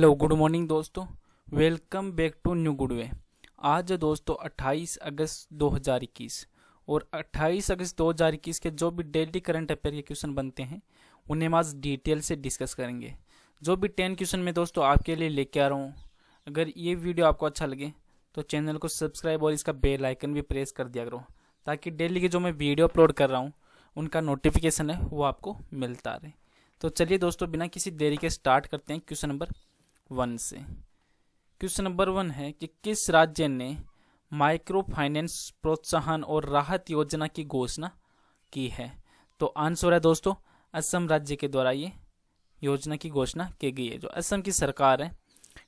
Hello good morning दोस्तों। Welcome back to new good way. आज है दोस्तों 28 अगस्त 2021 और 28 अगस्त 2021 के जो भी डेली करंट अफेयर के क्वेश्चन बनते हैं उन्हें हम आज डिटेल से डिस्कस करेंगे। जो भी 10 क्वेश्चन मैं दोस्तों आपके लिए लेके आ रहा हूँ। अगर ये वीडियो आपको अच्छा लगे तो चैनल को सब्सक्राइब और इसका बेल आइकन भी प्रेस कर दिया करो, ताकि डेली की जो मैं वीडियो अपलोड कर रहा हूँ उनका नोटिफिकेशन है वो आपको मिलता रहे। तो चलिए दोस्तों बिना किसी देरी के स्टार्ट करते हैं क्वेश्चन नंबर 1 से। क्वेश्चन नंबर 1 है कि किस राज्य ने माइक्रो फाइनेंस प्रोत्साहन और राहत योजना की घोषणा की है? तो आंसर है दोस्तों असम राज्य के द्वारा ये योजना की घोषणा की गई है। जो असम की सरकार है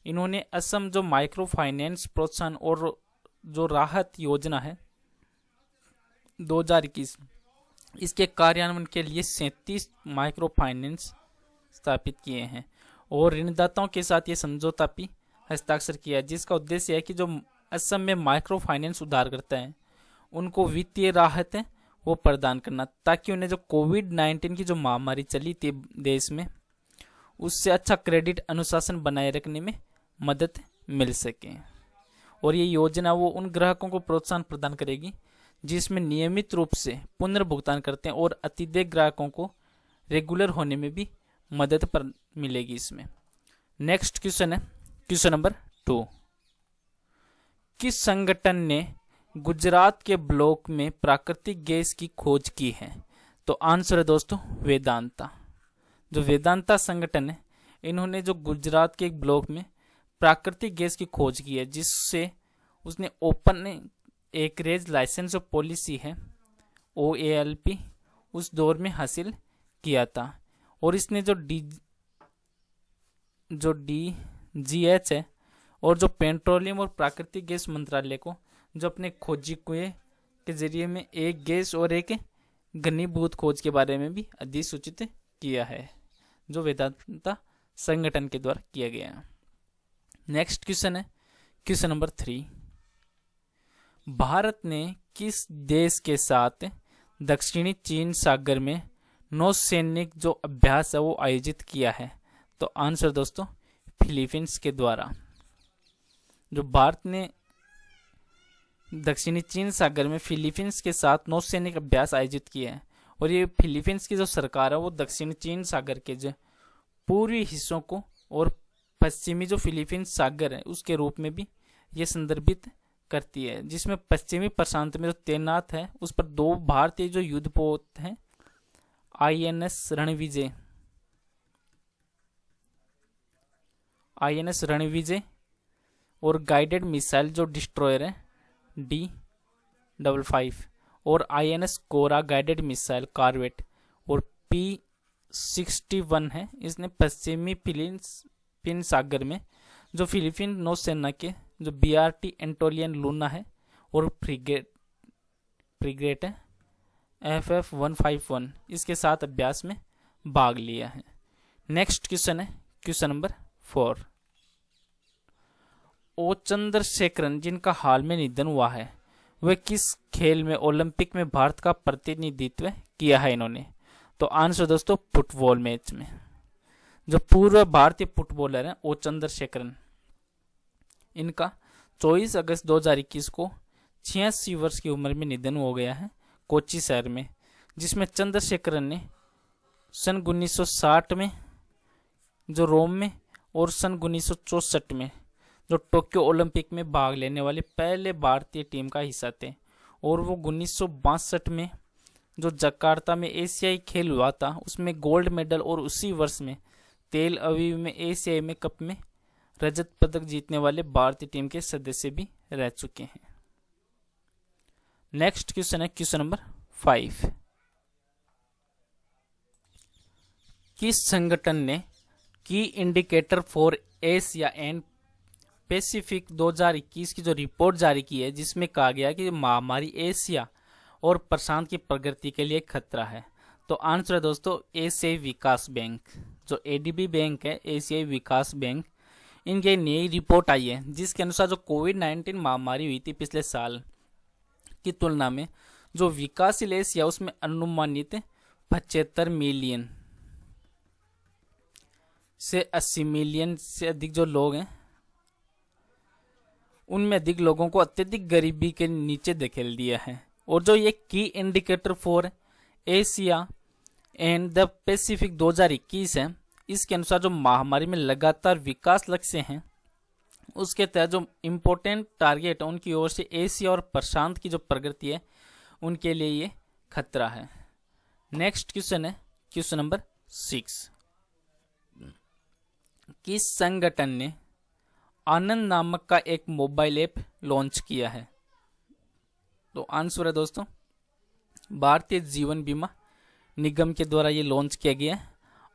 इन्होंने असम जो माइक्रो फाइनेंस प्रोत्साहन और जो राहत योजना है 2021 इसके कार्यान्वयन के लिए 37 माइक्रो फाइनेंस स्थापित किए हैं और ऋणदाताओं के साथ ये समझौता भी हस्ताक्षर किया है, जिसका उद्देश्य है कि जो असम में माइक्रो फाइनेंस उधारकर्ता हैं उनको वित्तीय राहत है वो प्रदान करना, ताकि उन्हें जो कोविड-19 की जो महामारी चली थी देश में उससे अच्छा क्रेडिट अनुशासन बनाए रखने में मदद मिल सके। और ये योजना वो उन ग्राहकों को प्रोत्साहन प्रदान करेगी जिसमें नियमित रूप से पुनर्भुगतान करते हैं और अतिदेय ग्राहकों को रेगुलर होने में भी मदद पर मिलेगी इसमें। नेक्स्ट क्वेश्चन है क्वेश्चन नंबर 2। किस संगठन ने गुजरात के ब्लॉक में प्राकृतिक गैस की खोज की है? तो आंसर है दोस्तों वेदांता। जो वेदांता संगठन है इन्होंने जो गुजरात के एक ब्लॉक में प्राकृतिक गैस की खोज की है, जिससे उसने ओपन एकरेज लाइसेंस जो पॉलिसी है OALP उस दौर में हासिल किया था। और इसने जो DGH है और जो पेट्रोलियम और प्राकृतिक गैस मंत्रालय को जो अपने खोजी कुएं के जरिए में एक गैस और एक घनीभूत खोज के बारे में भी अधिसूचित किया है, जो वेदांता संगठन के द्वारा किया गया है। नेक्स्ट क्वेश्चन है क्वेश्चन नंबर 3। भारत ने किस देश के साथ दक्षिणी चीन सागर में नौसैनिक जो अभ्यास है वो आयोजित किया है? तो आंसर दोस्तों फिलीपींस के द्वारा। जो भारत ने दक्षिणी चीन सागर में फिलीपींस के साथ नौसैनिक अभ्यास आयोजित किया है, और ये फिलीपींस की जो सरकार है वो दक्षिणी चीन सागर के जो पूर्वी हिस्सों को और पश्चिमी जो फिलीपींस सागर है उसके रूप में भी ये संदर्भित करती है, जिसमें पश्चिमी प्रशांत में जो तैनात है उस पर 2 भारतीय जो युद्धपोत हैं INS रणविजय और गाइडेड मिसाइल जो डिस्ट्रॉयर है D55 और INS कोरा गाइडेड मिसाइल कॉर्वेट और P61 है। इसने पश्चिमी फिलीपीन सागर में जो फिलीपीन नौसेना के जो BRT एंटोलियन लूना है और फ्रिगेट है FF151 इसके साथ अभ्यास में भाग लिया है। नेक्स्ट क्वेश्चन है क्वेश्चन नंबर 4। O चंद्रशेखरन जिनका हाल में निधन हुआ है वह किस खेल में ओलंपिक में भारत का प्रतिनिधित्व किया है इन्होंने? तो आंसर दोस्तों फुटबॉल मैच में। जो पूर्व भारतीय फुटबॉलर है O चंद्रशेखरन, इनका 24 अगस्त 2021 को 86 वर्ष की उम्र में निधन हो गया है कोच्चि शहर में, जिसमें चंद्रशेखरन ने सन 1960 में जो रोम में और सन 1964 में जो टोक्यो ओलंपिक में भाग लेने वाले पहले भारतीय टीम का हिस्सा थे, और वो 1962 में जो जकार्ता में एशियाई खेल हुआ था उसमें गोल्ड मेडल, और उसी वर्ष में तेल अवीव में एशियाई में कप में रजत पदक जीतने वाले भारतीय टीम के सदस्य भी रह चुके हैं। नेक्स्ट क्वेश्चन है क्वेश्चन नंबर 5। किस संगठन ने की indicator for Asia and Pacific 2021 की जो रिपोर्ट जारी की है, जिसमें कहा गया कि महामारी एशिया और प्रशांत की प्रगति के लिए खतरा है? तो आंसर है दोस्तों एशियाई विकास बैंक। जो ADB बैंक है एशियाई विकास बैंक, इनकी नई रिपोर्ट आई है जिसके अनुसार जो कोविड-19 महामारी हुई थी पिछले साल की तुलना में जो विकासशील एशिया उसमें अनुमानित 75 मिलियन से 80 मिलियन से अधिक जो लोग हैं, उनमें अधिक लोगों को अत्यधिक गरीबी के नीचे धकेल दिया है। और जो ये की indicator for Asia and the Pacific 2021 है, इसके अनुसार जो महामारी में लगातार विकास लक्ष्य हैं, उसके तहत जो इम्पोर्टेंट टारगेट है उनकी ओर से एशिया और प्रशांत की जो प्रगति है उनके लिए ये खतरा है। नेक्स्ट क्वेश्चन है क्वेश्चन नंबर 6। किस संगठन ने आनंद नामक का एक मोबाइल ऐप लॉन्च किया है? तो आंसर है दोस्तों भारतीय जीवन बीमा निगम के द्वारा ये लॉन्च किया गया है।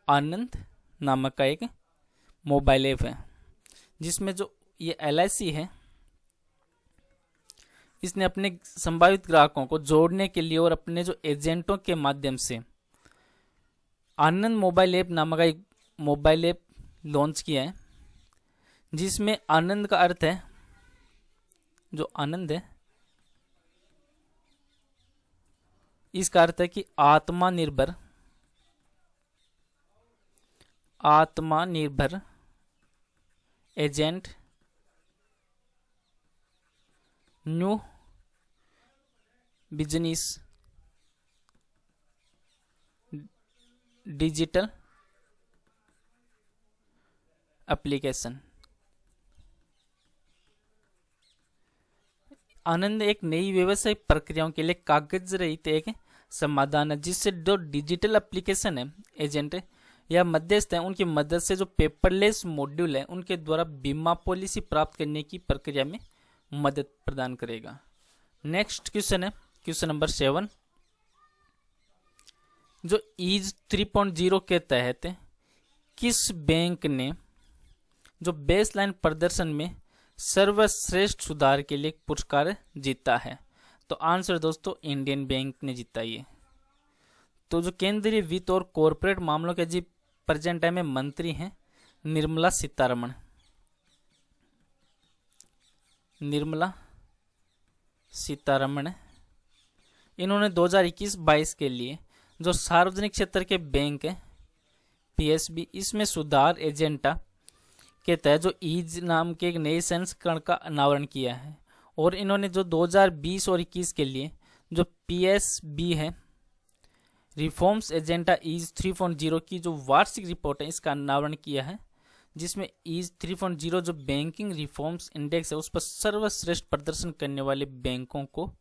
आनंद नामक का एक मोबाइल ऐप है जिसमें जो ये LIC है, इसने अपने संभावित ग्राहकों को जोड़ने के लिए और अपने जो एजेंटों के माध्यम से आनंद मोबाइल ऐप नामक का एक मोबाइल ऐप लॉन्च किया है, जिसमें आनंद का अर्थ है, जो आनंद है इसका अर्थ है कि आत्मनिर्भर agent, new business, digital application. Anand एक नई व्यवसायिक प्रक्रियाओं के लिए कागज रहित एक समाधान है, जिससे जो डिजिटल एप्लीकेशन है, एजेंट है या मध्यस्थ है, उनकी मदद से जो पेपरलेस मॉड्यूल है उनके द्वारा बीमा पॉलिसी प्राप्त करने की प्रक्रिया में मदद प्रदान करेगा। नेक्स्ट क्वेश्चन है क्वेश्चन नंबर 7। जो ईज 3.0 के तहत किस बैंक ने जो बेसलाइन प्रदर्शन में सर्वश्रेष्ठ सुधार के लिए पुरस्कार जीता है? तो आंसर दोस्तों इंडियन बैंक ने जीता ये। तो जो केंद्रीय वित्त और कॉरपोरेट मामलों के जी प्रेजेंट टाइम में मंत्री हैं निर्मला सीतारमण, इन्होंने 2021-22 के लिए जो सार्वजनिक क्षेत्र के बैंक है PSB, इसमें सुधार एजेंटा के तहत जो ईज नाम के एक नए संस्करण का अनावरण किया है। और इन्होंने जो 2020 और 21 के लिए जो PSB है रिफॉर्म्स एजेंडा ईज 3.0 की जो वार्षिक रिपोर्ट है इसका अनावरण किया है, जिसमें ईज 3.0 जो बैंकिंग रिफॉर्म्स इंडेक्स है उस पर सर्वश्रेष्ठ प्रदर्शन करने वाले बैंकों को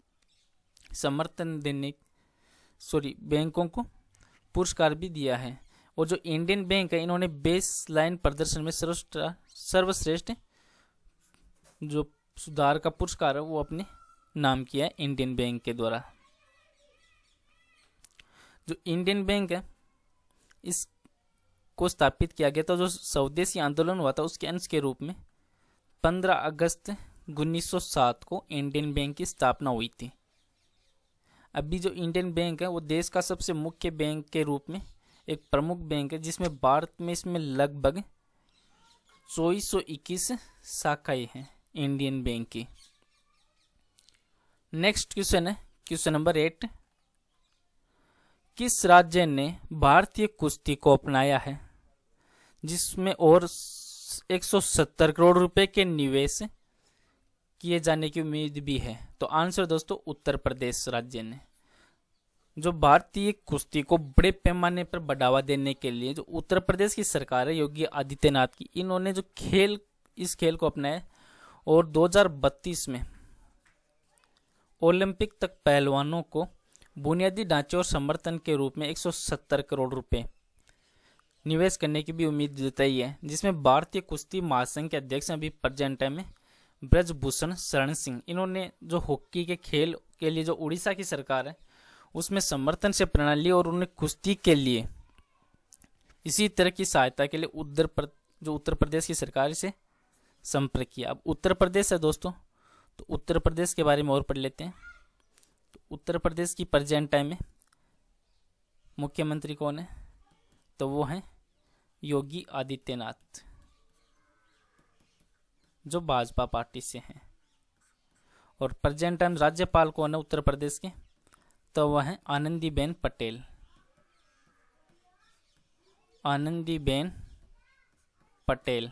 बैंकों को पुरस्कार भी दिया है। और जो इंडियन बैंक है इन्होंने बेस लाइन प्रदर्शन में सर्वश्रेष्ठ जो सुधार का पुरस्कार है वो अपने नाम किया है इंडियन बैंक के द्वारा। जो इंडियन बैंक है इसको स्थापित किया गया था, जो स्वदेशी आंदोलन हुआ था उसके अंश के रूप में 15 अगस्त 1907 को इंडियन बैंक की स्थापना हुई थी। अभी जो इंडियन बैंक है वो देश का सबसे मुख्य बैंक के रूप में एक प्रमुख बैंक है, जिसमें भारत में इसमें लगभग 2421 शाखाएं हैं इंडियन बैंक की। नेक्स्ट क्वेश्चन है क्वेश्चन नंबर 8। किस राज्य ने भारतीय कुश्ती को अपनाया है जिसमें और 170 करोड़ रुपए के निवेश किए जाने की उम्मीद भी है? तो आंसर दोस्तों उत्तर प्रदेश राज्य ने। जो भारतीय कुश्ती को बड़े पैमाने पर बढ़ावा देने के लिए जो उत्तर प्रदेश की सरकार है योगी आदित्यनाथ की, इन्होंने जो इस खेल को अपनाया और 2032 में ओलंपिक तक पहलवानों को बुनियादी ढांचे और समर्थन के रूप में 170 करोड़ रुपए निवेश करने की भी उम्मीद जताई है, जिसमें भारतीय कुश्ती महासंघ के अध्यक्ष अभी प्रेजेंट टाइम में ब्रजभूषण शरण सिंह, इन्होंने जो हॉकी के खेल के लिए जो उड़ीसा की सरकार है उसमें समर्थन से प्रणाली और उन्हें कुश्ती के लिए इसी तरह की सहायता के लिए उत्तर प्रदेश की सरकार से संपर्क किया। अब उत्तर प्रदेश है दोस्तों, तो उत्तर प्रदेश के बारे में और पढ़ लेते हैं। तो उत्तर प्रदेश की प्रेजेंट टाइम में मुख्यमंत्री कौन है? तो वो हैं योगी आदित्यनाथ, जो भाजपा पार्टी से हैं। और प्रेजेंट टाइम राज्यपाल कौन है उत्तर प्रदेश के? तो वह हैं आनंदीबेन पटेल। आनंदीबेन पटेल।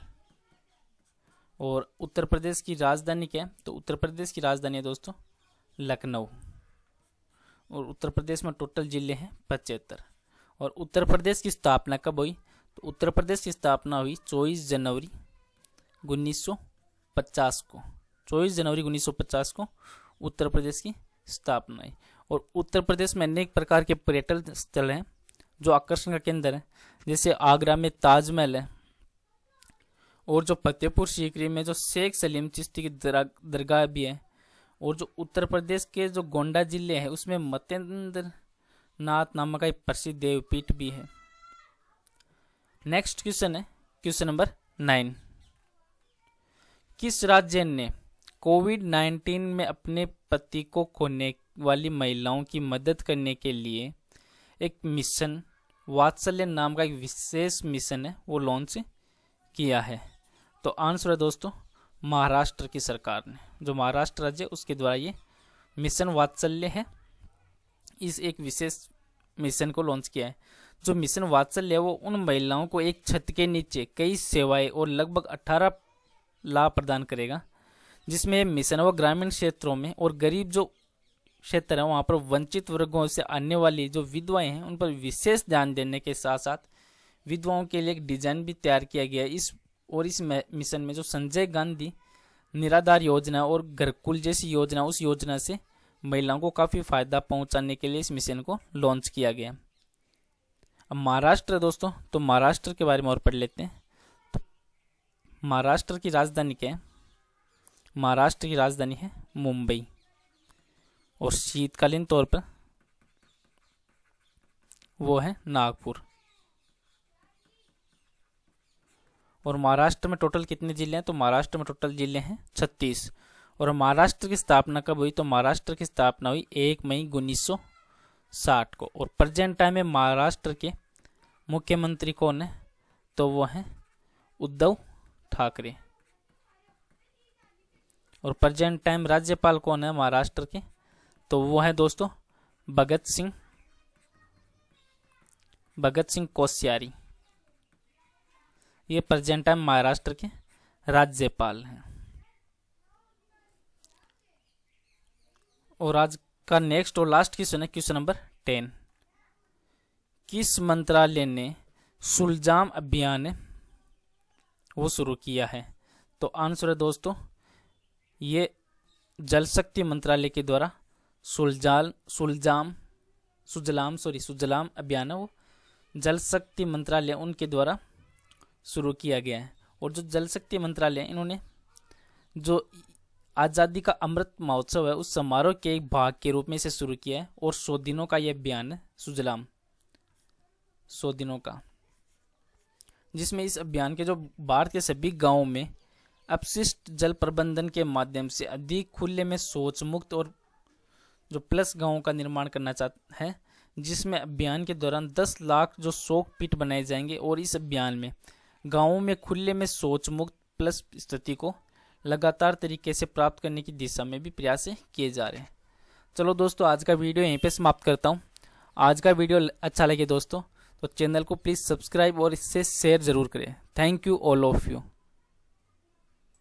और उत्तर प्रदेश की राजधानी क्या है? तो उत्तर प्रदेश की राजधानी है दोस्तों लखनऊ। और उत्तर प्रदेश में टोटल जिले हैं 75। और उत्तर प्रदेश की स्थापना कब हुई? तो उत्तर प्रदेश की स्थापना हुई 24 जनवरी 1950 को। 24 जनवरी 1950 को उत्तर प्रदेश की स्थापना हुई। और उत्तर प्रदेश में अनेक प्रकार के पर्यटन स्थल हैं जो आकर्षण का केंद्र है। जैसे आगरा में ताजमहल है, और जो फतेहपुर सीकरी में जो शेख सलीम चिश्ती की दरगाह भी है। और जो उत्तर प्रदेश के जो गोंडा जिले हैं उसमें मतेंद्र नाथ नामक एक प्रसिद्ध देवपीठ भी है। नेक्स्ट क्वेश्चन है क्वेश्चन नंबर 9। किस राज्य ने कोविड-19 में अपने पति को खोने वाली महिलाओं की मदद करने के लिए एक मिशन वात्सल्य नाम का एक विशेष मिशन है वो लॉन्च किया है? तो आंसर है दोस्तों महाराष्ट्र की सरकार ने। जो महाराष्ट्र राज्य उसके द्वारा ये मिशन वात्सल्य है, इस एक विशेष मिशन को लॉन्च किया है। जो मिशन वात्सल्य है वो उन महिलाओं को एक छत के नीचे कई सेवाएं और लगभग 18 लाभ प्रदान करेगा, जिसमें मिशन वो ग्रामीण क्षेत्रों में और गरीब जो क्षेत्र है वहाँ पर वंचित वर्गों से आने वाली जो विधवाएं हैं उन पर विशेष ध्यान देने के साथ साथ विधवाओं के लिए एक डिजाइन भी तैयार किया गया है। इस मिशन में जो संजय गांधी निराधार योजना और घरकुल जैसी योजना, उस योजना से महिलाओं को काफ़ी फायदा पहुंचाने के लिए इस मिशन को लॉन्च किया गया। अब महाराष्ट्र दोस्तों, तो महाराष्ट्र के बारे में और पढ़ लेते हैं। तो महाराष्ट्र की राजधानी क्या है? महाराष्ट्र की राजधानी है मुंबई। और शीतकालीन तौर पर वो है नागपुर। और महाराष्ट्र में टोटल कितने जिले हैं? तो महाराष्ट्र में टोटल जिले हैं 36। और महाराष्ट्र की स्थापना कब हुई? तो महाराष्ट्र की स्थापना हुई 1 मई 1960 को। और प्रेजेंट टाइम में महाराष्ट्र के मुख्यमंत्री कौन है? तो वो हैं उद्धव ठाकरे। और प्रेजेंट टाइम राज्यपाल कौन है महाराष्ट्र के? तो वो है दोस्तों भगत सिंह कोश्यारी। ये प्रेजेंट टाइम महाराष्ट्र के राज्यपाल हैं। और आज का नेक्स्ट और लास्ट क्वेश्चन है क्वेश्चन नंबर 10। किस मंत्रालय ने सुलजाम अभियान वो शुरू किया है? तो आंसर है दोस्तों ये जल शक्ति मंत्रालय के द्वारा सुजलाम अभियान है वो जल शक्ति मंत्रालय उनके द्वारा शुरू किया गया है। और जो जल शक्ति मंत्रालय इन्होंने जो आज़ादी का अमृत महोत्सव है उस समारोह के एक भाग के रूप में इसे शुरू किया है। और 100 दिनों का यह अभियान है सुजलाम, 100 दिनों का, जिसमें इस अभियान के जो भारत के सभी गांवों में अपशिष्ट जल प्रबंधन के माध्यम से अधिक खुले में शौच मुक्त और जो प्लस गांवों का निर्माण करना चाहता है, जिसमें अभियान के दौरान 10 लाख जो शौच पीट बनाए जाएंगे। और इस अभियान में गांवों में खुले में शौच मुक्त प्लस स्थिति को लगातार तरीके से प्राप्त करने की दिशा में भी प्रयास किए जा रहे हैं। चलो दोस्तों, आज का वीडियो यहीं पे समाप्त करता हूँ। आज का वीडियो अच्छा लगे दोस्तों तो चैनल को प्लीज़ सब्सक्राइब और इससे शेयर ज़रूर करें। Thank you all of you.